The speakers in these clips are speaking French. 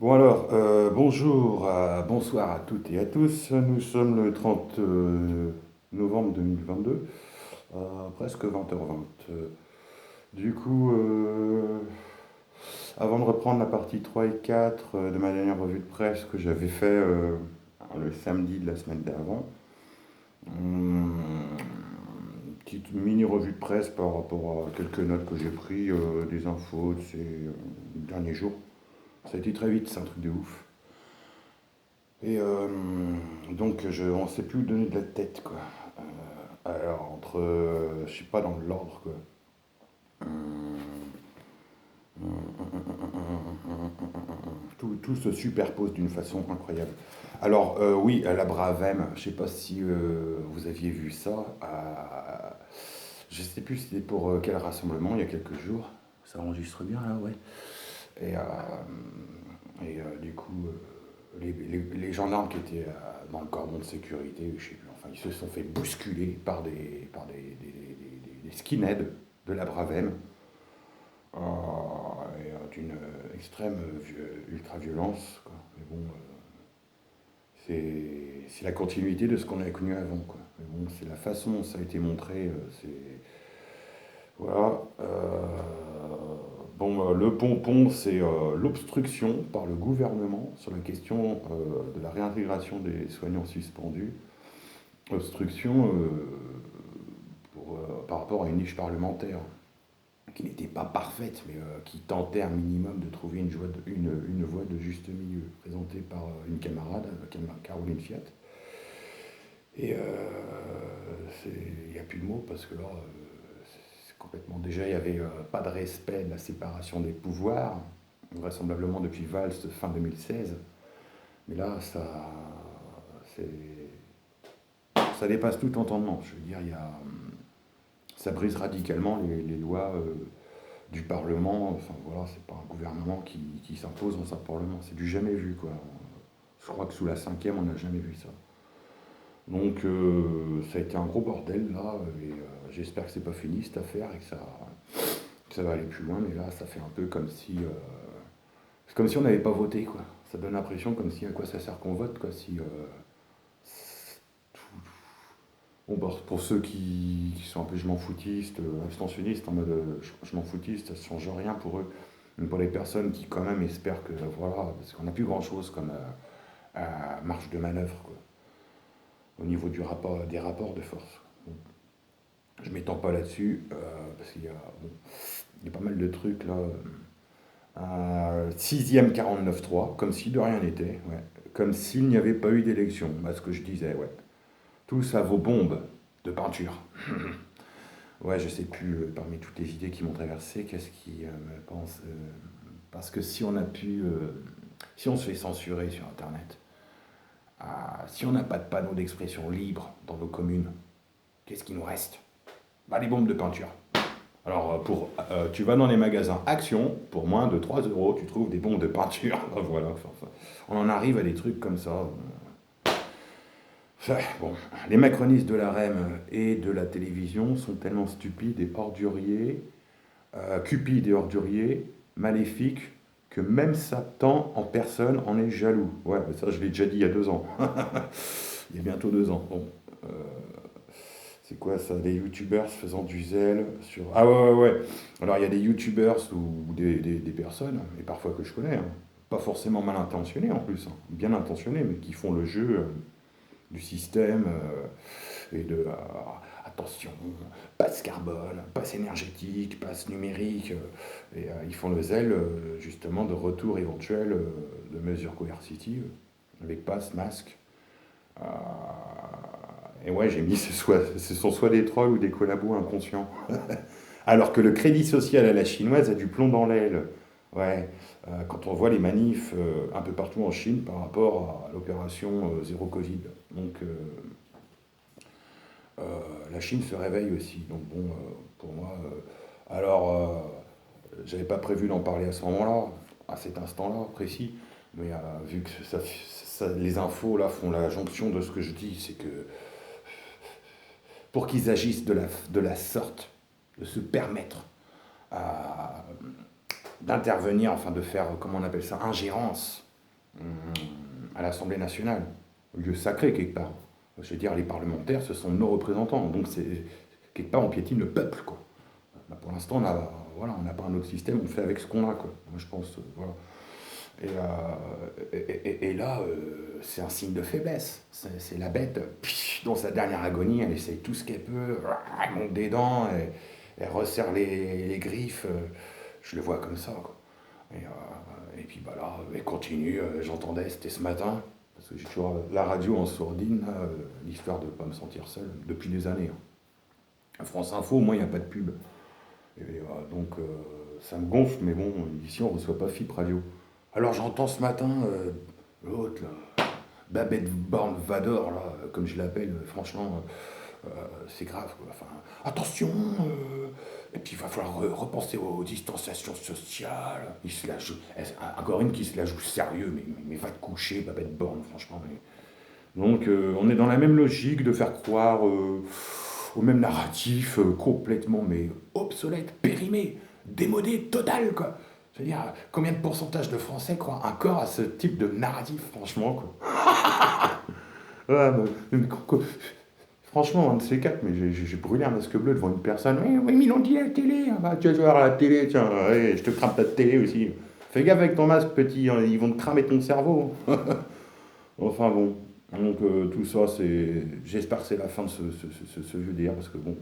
Bon alors, bonjour, bonsoir à toutes et à tous. Nous sommes le 30 novembre 2022, presque 20h20. Du coup, avant de reprendre la partie 3 et 4 de ma dernière revue de presse que j'avais fait le samedi de la semaine d'avant, hum, petite mini revue de presse par rapport à quelques notes que j'ai pris, des infos de ces derniers jours. Ça a été très vite, c'est un truc de ouf. Et donc, on ne sait plus où donner de la tête, quoi. Alors, entre, je sais pas dans l'ordre, quoi. Tout se superpose d'une façon incroyable. Alors, oui, à la Bravem, je sais pas si vous aviez vu ça. Je sais plus c'était pour quel rassemblement, il y a quelques jours. Ça enregistre bien, là, ouais. Et, du coup, les gendarmes qui étaient dans le cordon de sécurité, je sais plus, enfin, ils se sont fait bousculer par des skinheads de la Bravem, et, d'une extrême ultra-violence, quoi. Mais bon, c'est la continuité de ce qu'on avait connu avant, quoi. Mais bon, c'est la façon dont ça a été montré, c'est... Voilà. Bon, le pompon, c'est l'obstruction par le gouvernement sur la question de la réintégration des soignants suspendus. Obstruction par rapport à une niche parlementaire qui n'était pas parfaite, mais qui tentait un minimum de trouver une voie de juste milieu, présentée par une camarade, Caroline Fiat. Et il n'y a plus de mots parce que là, c'est complètement. Déjà, il n'y avait pas de respect de la séparation des pouvoirs, vraisemblablement depuis Valls fin 2016. Mais là, c'est, ça dépasse tout entendement. Je veux dire, ça brise radicalement les lois du Parlement. Enfin voilà, c'est pas un gouvernement qui s'impose dans un Parlement. C'est du jamais vu, quoi. Je crois que sous la cinquième, on n'a jamais vu ça. Donc ça a été un gros bordel là, et j'espère que c'est pas fini cette affaire et que ça va aller plus loin, mais là ça fait un peu comme si c'est comme si on n'avait pas voté, quoi. Ça donne l'impression comme si à quoi ça sert qu'on vote, quoi, si bon, bah, pour ceux qui sont un peu je m'en foutistes, abstentionnistes, en mode je m'en foutiste, ça ne change rien pour eux. Mais pour les personnes qui quand même espèrent que voilà, parce qu'on n'a plus grand chose comme marge de manœuvre, quoi, au niveau des rapports de force. Bon, je m'étends pas là-dessus, parce qu'il y a, bon, il y a pas mal de trucs là. Sixième 49.3, comme si de rien n'était, ouais. Comme s'il n'y avait pas eu d'élection, bah, ce que je disais, ouais. Tout ça vaut bombe de peinture. Ouais, je sais plus, parmi toutes les idées qui m'ont traversé, qu'est-ce qui me pense. Parce que si on se fait censurer sur Internet, si on n'a pas de panneau d'expression libre dans nos communes, qu'est-ce qui nous reste? Bah, les bombes de peinture. Alors, tu vas dans les magasins Action, pour moins de 3 euros, tu trouves des bombes de peinture. Voilà, enfin, on en arrive à des trucs comme ça. Bon, les macronistes de la REM et de la télévision sont tellement stupides et orduriers, cupides et orduriers, maléfiques, que même Satan en personne en est jaloux. Ouais, mais ça je l'ai déjà dit il y a 2 ans. Il y a bientôt 2 ans. Bon, euh, c'est quoi ça? Des youtubeurs faisant du zèle sur... Ah ouais, ouais, ouais. Alors il y a des youtubeurs ou des personnes, et parfois que je connais, hein, pas forcément mal intentionnées en plus, hein, bien intentionnées, mais qui font le jeu du système et de attention, passe carbone, passe énergétique, passe numérique, et ils font le zèle justement de retour éventuel de mesures coercitives avec passe, masque. Euh, et ouais, j'ai mis ce sont soit des trolls ou des collabos inconscients. Alors que le crédit social à la chinoise a du plomb dans l'aile. Ouais, quand on voit les manifs un peu partout en Chine par rapport à l'opération zéro Covid. Donc la Chine se réveille aussi. Donc bon, pour moi, alors j'avais pas prévu d'en parler à ce moment-là, à cet instant-là précis, mais vu que les infos là font la jonction de ce que je dis, c'est que pour qu'ils agissent de la sorte, de se permettre d'intervenir, enfin de faire, comment on appelle ça, ingérence. à l'Assemblée nationale, lieu sacré quelque part. Je veux dire, les parlementaires, ce sont nos représentants. Donc, quelque part, on piétine le peuple, quoi. Bah, pour l'instant, voilà, on n'a pas un autre système, on fait avec ce qu'on a, quoi. Moi, je pense, voilà. Et là, c'est un signe de faiblesse. C'est la bête, dans sa dernière agonie, elle essaye tout ce qu'elle peut, elle monte des dents, elle resserre les griffes. Je le vois comme ça, quoi. Et puis bah là, elle continue. J'entendais, c'était ce matin, parce que j'ai toujours la radio en sourdine, là, l'histoire de ne pas me sentir seul, depuis des années, hein. À France Info, au moins, il n'y a pas de pub. Donc, ça me gonfle, mais bon, ici, on ne reçoit pas FIP Radio. Alors, j'entends ce matin, l'autre, là, Babette Born Vador, là, comme je l'appelle, franchement, c'est grave, quoi. Enfin, attention, et puis il va falloir repenser aux distanciations sociales. Il se la joue, encore une qui se la joue sérieux, mais va te coucher, Babette Born, franchement. Donc, on est dans la même logique de faire croire au même narratif, complètement, mais obsolète, périmé, démodé, total, quoi. C'est-à-dire, combien de pourcentage de Français croient encore à ce type de narratif, franchement, quoi. Ouais, franchement, un de ces quatre, mais j'ai brûlé un masque bleu devant une personne. Oui, oui, mais ils l'ont dit à la télé. Ah bah, tu vas voir à la télé, tiens, ouais, je te crame ta télé aussi. Fais gaffe avec ton masque, petit, hein, ils vont te cramer ton cerveau. Enfin bon, donc tout ça, j'espère que c'est la fin de ce vieux délire, parce que bon.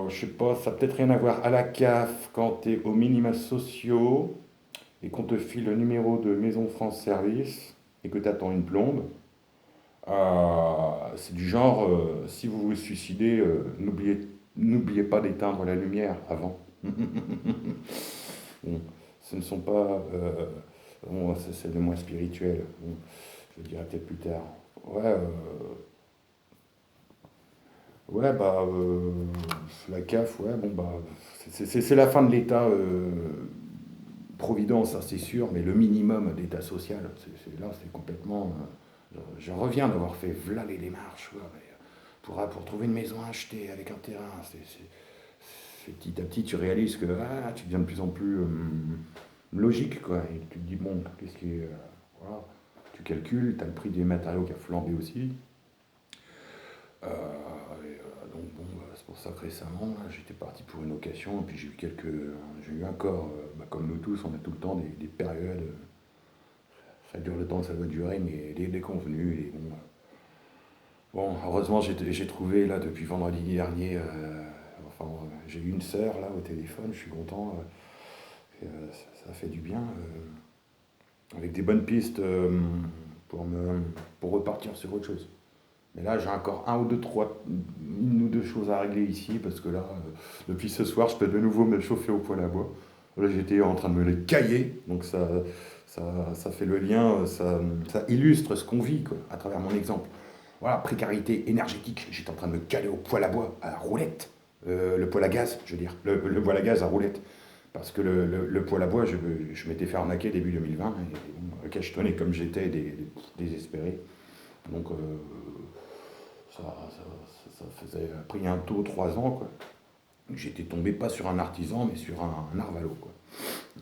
Je sais pas, ça a peut-être rien à voir. À la CAF, quand tu es aux minima sociaux et qu'on te file le numéro de Maison France Service et que tu attends une plombe, c'est du genre, si vous vous suicidez, n'oubliez pas d'éteindre la lumière avant. Bon, ce ne sont pas. Bon, c'est le moins spirituel. Bon, je le dirai peut-être plus tard. Ouais, ouais, bah, la CAF, ouais, bon, bah, c'est la fin de l'État providence, ça c'est sûr, mais le minimum d'État social, là, c'est complètement. Je reviens d'avoir fait v'là les démarches, ouais, mais, pour trouver une maison à acheter avec un terrain. Petit à petit, tu réalises que tu deviens de plus en plus logique, quoi. Et tu te dis, bon, qu'est-ce qui est. Voilà. Tu calcules, tu as le prix des matériaux qui a flambé aussi. Donc, bon, c'est pour ça que récemment, là, j'étais parti pour une location, et puis j'ai eu encore, bah, comme nous tous, on a tout le temps des périodes. Ça dure le temps que ça doit durer, mais les déconvenus, bon, heureusement, j'ai trouvé, là, depuis vendredi dernier, enfin, j'ai eu une sœur, là, au téléphone, je suis content. Ça fait du bien, avec des bonnes pistes pour, me, pour repartir sur autre chose. Mais là, j'ai encore une ou deux choses à régler ici, parce que là, depuis ce soir, je peux de nouveau me chauffer au poêle à bois. Là, j'étais en train de me les cailler, donc ça fait le lien, ça illustre ce qu'on vit, quoi, à travers mon exemple. Voilà, précarité énergétique, j'étais en train de me caler au poêle à bois, à la roulette, le poêle à gaz, je veux dire, le poêle à gaz à roulette. Parce que le poêle à bois, je m'étais fait arnaquer début 2020, et bon, cachetonné comme j'étais, désespéré. Donc, ça faisait pris un taux 3 ans, quoi. J'étais tombé pas sur un artisan, mais sur un arvalo, quoi.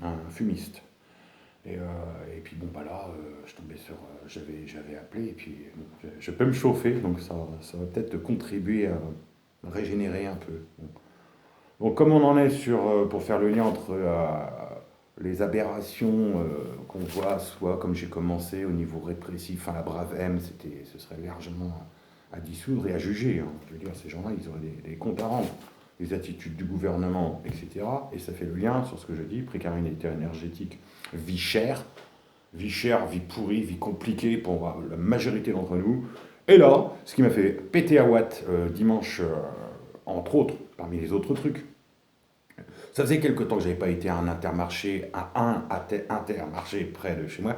Un fumiste. Et puis bon, bah là, je tombais sur. J'avais appelé, et puis bon, je peux me chauffer, donc ça va peut-être contribuer à régénérer un peu. Bon. Donc, comme on en est pour faire le lien entre les aberrations qu'on voit, soit comme j'ai commencé au niveau répressif, enfin la brave M, ce serait largement à dissoudre et à juger, hein. Je veux dire, ces gens-là, ils auraient des comptes à rendre, les attitudes du gouvernement, etc. Et ça fait le lien sur ce que je dis, précarité énergétique, vie chère, vie pourrie, vie compliquée pour la majorité d'entre nous. Et là, ce qui m'a fait péter à Watt dimanche, entre autres, parmi les autres trucs, ça faisait quelque temps que j'avais pas été à un intermarché, intermarché près de chez moi,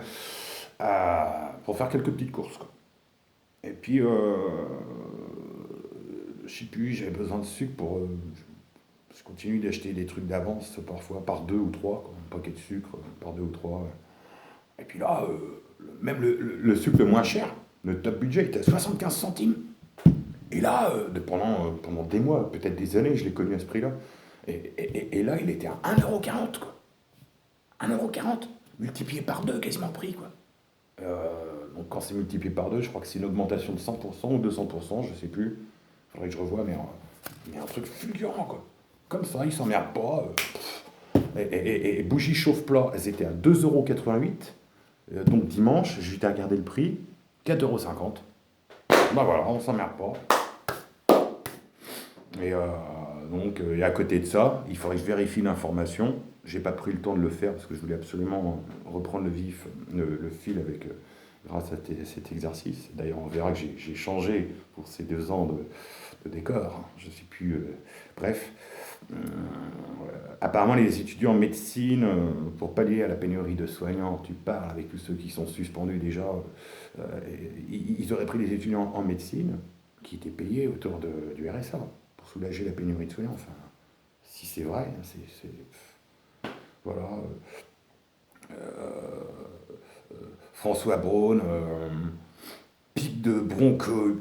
pour faire quelques petites courses, quoi. Et puis, je sais plus, j'avais besoin de sucre pour. Je continue d'acheter des trucs d'avance, parfois par deux ou trois, quoi, un paquet de sucre par deux ou trois. Et puis là, même le sucre le moins cher, le top budget était à 75 centimes. Et là, pendant des mois, peut-être des années, je l'ai connu à ce prix-là. Et là, il était à 1,40 € quoi. 1,40 €. multiplié par 2 quasiment le prix, quoi. Donc quand c'est multiplié par 2, je crois que c'est une augmentation de 100% ou 200%, je sais plus. Faudrait que je revoie, mais un truc fulgurant, quoi. Comme ça, ils s'emmerdent pas. Et bougies chauffe-plat, elles étaient à 2,88 €. Donc dimanche, j'ai été regarder le prix, 4,50 €. Bah voilà, on s'emmerde pas. Et et à côté de ça, il faudrait que je vérifie l'information. J'ai pas pris le temps de le faire parce que je voulais absolument reprendre le fil grâce à cet exercice. D'ailleurs, on verra que j'ai changé pour ces 2 ans de décor. Je suis plus. Bref. Apparemment, les étudiants en médecine, pour pallier à la pénurie de soignants, tu parles avec tous ceux qui sont suspendus déjà, ils auraient pris les étudiants en médecine qui étaient payés autour du RSA pour soulager la pénurie de soignants. Enfin, si c'est vrai, voilà. François Braun, pic de broncho,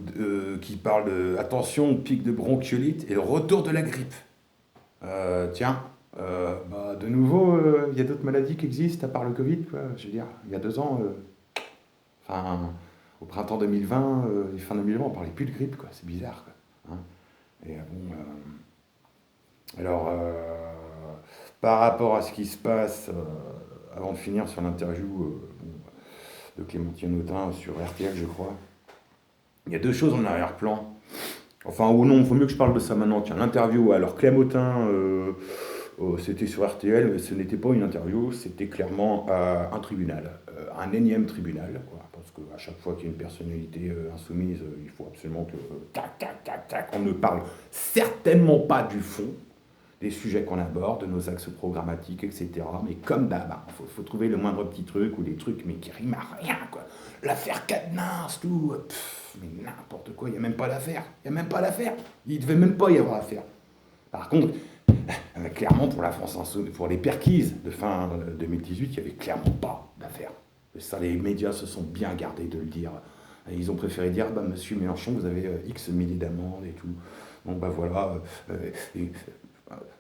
qui parle de attention, pic de bronchiolite et le retour de la grippe. Tiens, de nouveau, il y a d'autres maladies qui existent à part le Covid, quoi. Je veux dire, il y a 2 ans, enfin, au printemps 2020, et fin 2020, on parlait plus de grippe, quoi. C'est bizarre, quoi. Hein. Et alors, par rapport à ce qui se passe, avant de finir sur l'interview de Clémentine Autain sur RTL, je crois, il y a 2 choses en arrière-plan. Enfin, ou non, il vaut mieux que je parle de ça maintenant. Tiens, l'interview, alors Clem Autain, c'était sur RTL, mais ce n'était pas une interview, c'était clairement un tribunal, un énième tribunal, quoi, parce qu'à chaque fois qu'il y a une personnalité insoumise, il faut absolument que, tac, tac, tac, tac, on ne parle certainement pas du fond des sujets qu'on aborde, de nos axes programmatiques, etc. Mais comme d'hab, faut trouver le moindre petit truc ou des trucs mais qui riment à rien, quoi. L'affaire Cadenas, tout, mais n'importe quoi, il n'y a même pas d'affaire. Il n'y a même pas d'affaire. Il ne devait même pas y avoir affaire. Par contre, clairement, pour la France Insoumise, pour les perquises de fin 2018, il n'y avait clairement pas d'affaire. Ça, les médias se sont bien gardés de le dire. Ils ont préféré dire, monsieur Mélenchon, vous avez X milliers d'amendes et tout. Donc, voilà.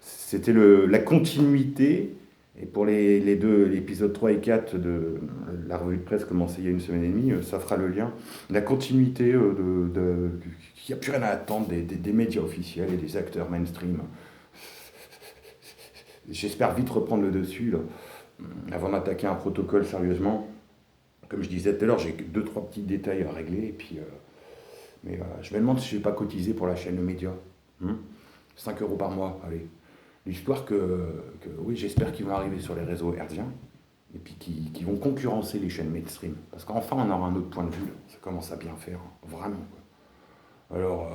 C'était la continuité. Et pour l'épisode 3 et 4 de la revue de presse commencée il y a 1 semaine et demie, ça fera le lien. La continuité qu'il n'y a plus rien à attendre des médias officiels et des acteurs mainstream. J'espère vite reprendre le dessus, là, avant d'attaquer un protocole sérieusement. Comme je disais tout à l'heure, j'ai 2-3 petits détails à régler. Et puis, je me demande si je ne vais pas cotiser pour la chaîne média. 5 € par mois, allez. L'histoire oui, j'espère qu'ils vont arriver sur les réseaux hertziens et puis qui vont concurrencer les chaînes mainstream. Parce qu'enfin, on aura un autre point de vue. Là. Ça commence à bien faire, vraiment. Quoi. Alors,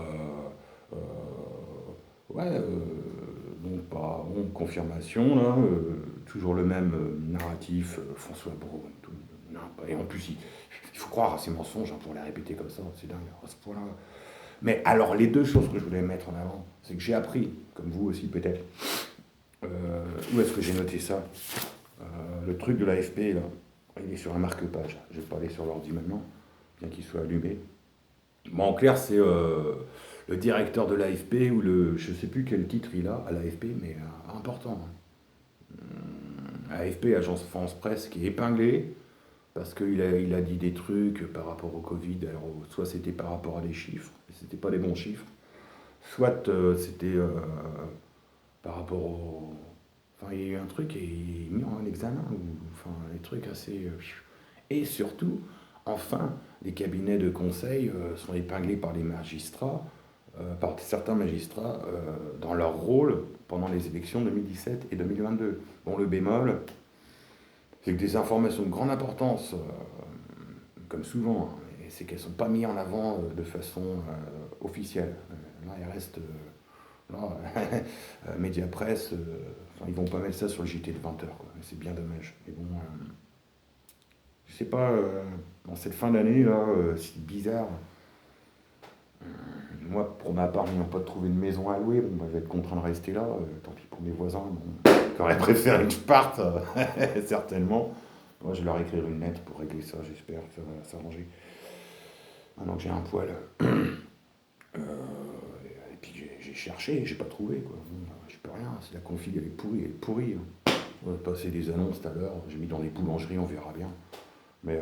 confirmation, là, toujours le même narratif, François Braun, tout, et en plus, il faut croire à ces mensonges pour les répéter comme ça, c'est dingue, à ce point-là. Mais alors, les 2 choses que je voulais mettre en avant, c'est que j'ai appris, comme vous aussi peut-être, où est-ce que j'ai noté ça? Le truc de l'AFP, là, il est sur un marque-page. Je ne vais pas aller sur l'ordi maintenant, bien qu'il soit allumé. Bon, en clair, c'est le directeur de l'AFP, ou je ne sais plus quel titre il a à l'AFP, mais important. AFP, Agence France Presse, qui est épinglé, parce qu'il a dit des trucs par rapport au Covid, alors soit c'était par rapport à des chiffres, mais c'était pas des bons chiffres, soit c'était par rapport au... Enfin, il y a eu un truc et il est mis en examen, enfin, des trucs assez... Et surtout, enfin, les cabinets de conseil sont épinglés par les magistrats, par certains magistrats, dans leur rôle pendant les élections 2017 et 2022. Bon, le bémol, c'est que des informations de grande importance, comme souvent, c'est qu'elles ne sont pas mises en avant de façon officielle. Là, elles restent... Média Presse, ils vont pas mettre ça sur le JT de 20h, c'est bien dommage. Mais bon, je sais pas, dans cette fin d'année, là, c'est bizarre. Moi, pour ma part, n'ayant pas trouvé une maison à louer, je vais être contraint de rester là. Tant pis pour mes voisins, qui auraient préféré que je parte, certainement. Moi, je vais leur écrire une lettre pour régler ça, j'espère que ça va s'arranger. Maintenant que j'ai un poil. Et puis j'ai cherché, j'ai pas trouvé, quoi. Bon, je peux rien, si la config elle est pourrie, elle est pourrie. Hein. On va passer des annonces tout à l'heure. J'ai mis dans les boulangeries, on verra bien. Mais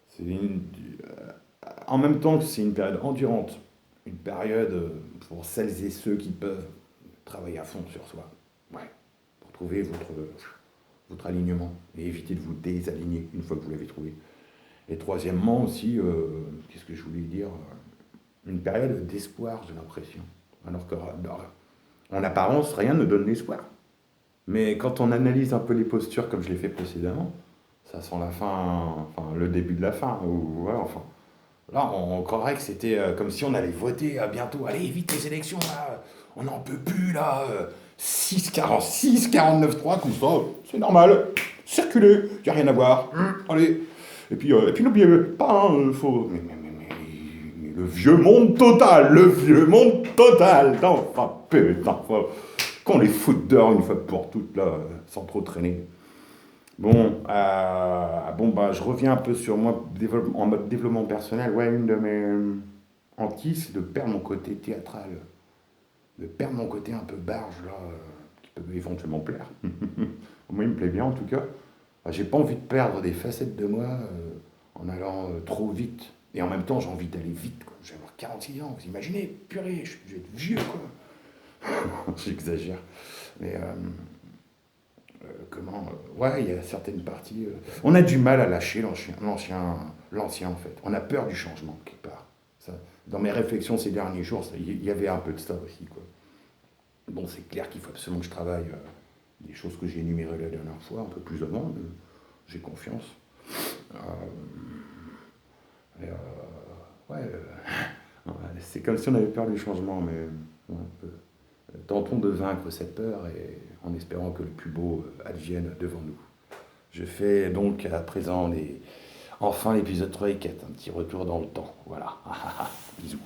c'est en même temps que c'est une période endurante, une période pour celles et ceux qui peuvent travailler à fond sur soi. Ouais, pour trouver votre alignement et éviter de vous désaligner une fois que vous l'avez trouvé. Et troisièmement aussi, qu'est-ce que je voulais dire une période d'espoir, j'ai l'impression. Alors qu'en apparence, rien ne donne l'espoir. Mais quand on analyse un peu les postures comme je l'ai fait précédemment, ça sent la fin, enfin le début de la fin. Ou, voilà, enfin, là, on croirait que c'était comme si on allait voter à bientôt. Allez, vite les élections, là, on n'en peut plus, là. 6,46, 49,3, comme ça, c'est normal. Circulez, il n'y a rien à voir. Allez. Et puis n'oubliez pas, hein, faut. Mais le vieux monde total, le vieux monde total. Non, enfin, putain, qu'on les foute dehors une fois pour toutes, là, sans trop traîner. Bon, je reviens un peu sur moi en mode développement personnel. Ouais, une de mes hantises, c'est de perdre mon côté théâtral, de perdre mon côté un peu barge, là, qui peut éventuellement plaire. Moi, il me plaît bien en tout cas. J'ai pas envie de perdre des facettes de moi en allant trop vite. Et en même temps, j'ai envie d'aller vite, quoi. Je vais avoir 46 ans, vous imaginez, purée, je vais être vieux, quoi. J'exagère. Mais ouais, il y a certaines parties. On a du mal à lâcher l'ancien en fait. On a peur du changement quelque part. Ça, dans mes réflexions ces derniers jours, il y avait un peu de ça aussi, quoi. Bon, c'est clair qu'il faut absolument que je travaille des choses que j'ai énumérées la dernière fois, un peu plus avant, mais j'ai confiance. Euh, et, ouais, ouais, c'est comme si on avait peur du changement, mais ouais, tentons de vaincre cette peur et en espérant que le plus beau advienne devant nous. Je fais donc à présent enfin l'épisode 3 et 4, un petit retour dans le temps. Voilà. Bisous.